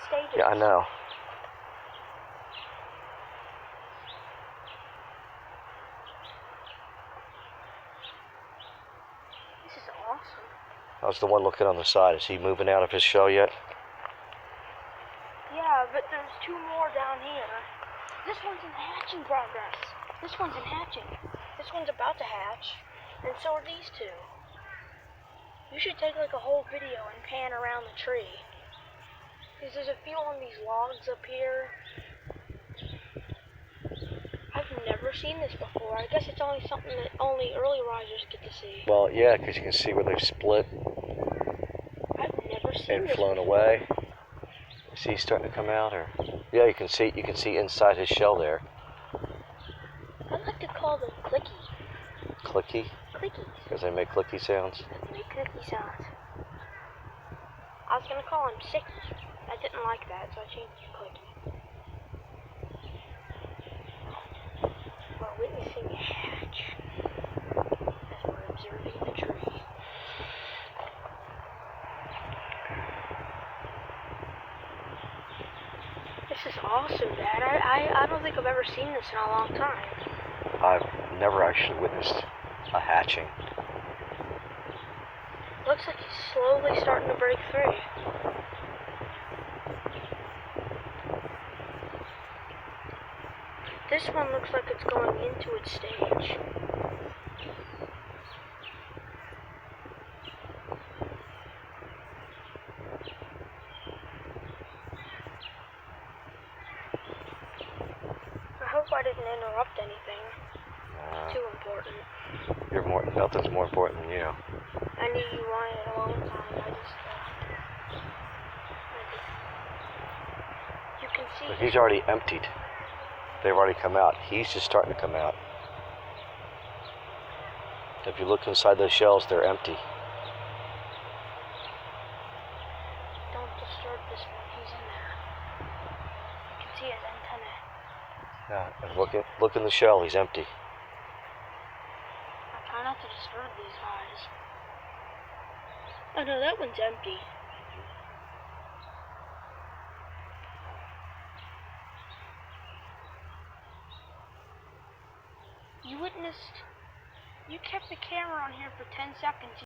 stages. Yeah, I know. This is awesome. How's the one looking on the side? Is he moving out of his shell yet? Yeah, but there's two more down here. This one's in hatching progress. This one's in hatching. This one's about to hatch. And so are these two. You should take like a whole video and pan around the tree. Because there's a few on these logs up here. I've never seen this before. I guess it's only something that only early risers get to see. Well, yeah, because you can see where they've split I've never seen and this flown before. away. Is he starting to come out, or? Yeah, you can see inside his shell there. I like to call them clicky. Clicky? Clickies. Because they make clicky sounds. They make clicky sounds. I was gonna call him sicky. I didn't like that, so I changed it to clicky. We're witnessing a hatch as we're observing the tree. This is awesome, Dad. I don't think I've ever seen this in a long time. I've never actually witnessed a hatching. Looks like he's slowly starting to break free. This one looks like it's going into its stage. I hope I didn't interrupt anything too important. Nothing's more important than you. I knew you wanted it a long time. You can see. But he's already emptied. They've already come out. He's just starting to come out. If you look inside those shells, they're empty. Don't disturb this one. He's in there. You can see his antennae. Yeah, and look in the shell. He's empty. I try not to disturb these guys. Oh no, that one's empty. You kept the camera on here for 10 seconds.